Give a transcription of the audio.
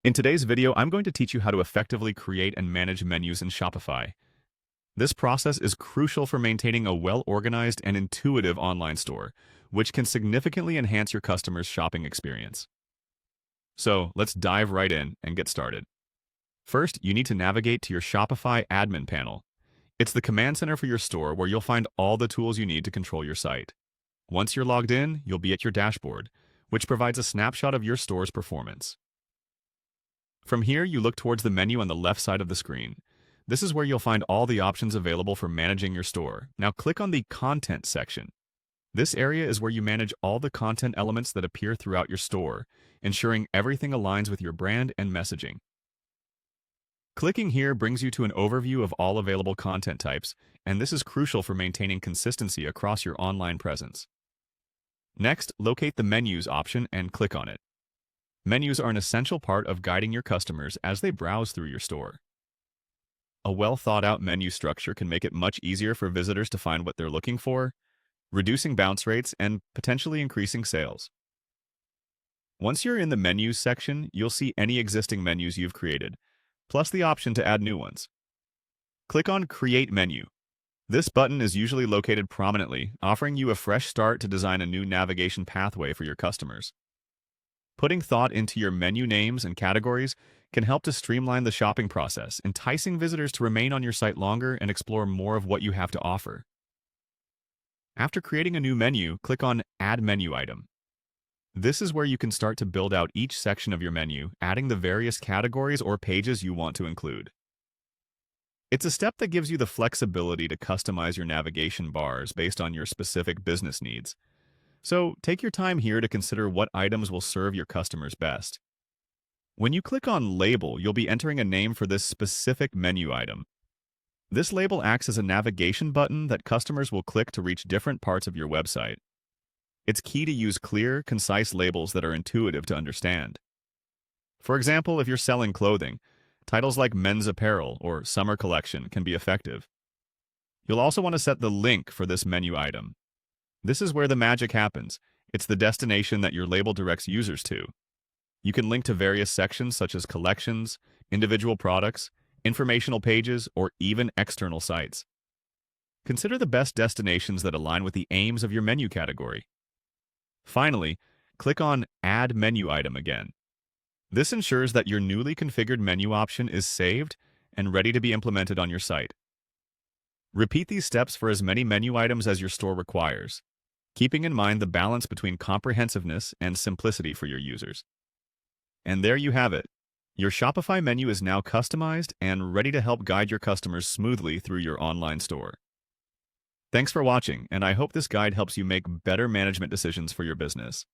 In today's video, I'm going to teach you how to effectively create and manage menus in Shopify. This process is crucial for maintaining a well-organized and intuitive online store, which can significantly enhance your customers' shopping experience. So let's dive right in and get started. First, you need to navigate to your Shopify admin panel. It's the command center for your store where you'll find all the tools you need to control your site. Once you're logged in, you'll be at your dashboard, which provides a snapshot of your store's performance. From here, you look towards the menu on the left side of the screen. This is where you'll find all the options available for managing your store. Now click on the Content section. This area is where you manage all the content elements that appear throughout your store, ensuring everything aligns with your brand and messaging. Clicking here brings you to an overview of all available content types, and this is crucial for maintaining consistency across your online presence. Next, locate the Menus option and click on it. Menus are an essential part of guiding your customers as they browse through your store. A well-thought-out menu structure can make it much easier for visitors to find what they're looking for, reducing bounce rates and potentially increasing sales. Once you're in the Menus section, you'll see any existing menus you've created, plus the option to add new ones. Click on Create Menu. This button is usually located prominently, offering you a fresh start to design a new navigation pathway for your customers. Putting thought into your menu names and categories can help to streamline the shopping process, enticing visitors to remain on your site longer and explore more of what you have to offer. After creating a new menu, click on Add Menu Item. This is where you can start to build out each section of your menu, adding the various categories or pages you want to include. It's a step that gives you the flexibility to customize your navigation bars based on your specific business needs. So take your time here to consider what items will serve your customers best. When you click on Label, you'll be entering a name for this specific menu item. This label acts as a navigation button that customers will click to reach different parts of your website. It's key to use clear, concise labels that are intuitive to understand. For example, if you're selling clothing, titles like Men's Apparel or Summer Collection can be effective. You'll also want to set the link for this menu item. This is where the magic happens. It's the destination that your label directs users to. You can link to various sections such as collections, individual products, informational pages, or even external sites. Consider the best destinations that align with the aims of your menu category. Finally, click on Add Menu Item again. This ensures that your newly configured menu option is saved and ready to be implemented on your site. Repeat these steps for as many menu items as your store requires, keeping in mind the balance between comprehensiveness and simplicity for your users. And there you have it. Your Shopify menu is now customized and ready to help guide your customers smoothly through your online store. Thanks for watching, and I hope this guide helps you make better management decisions for your business.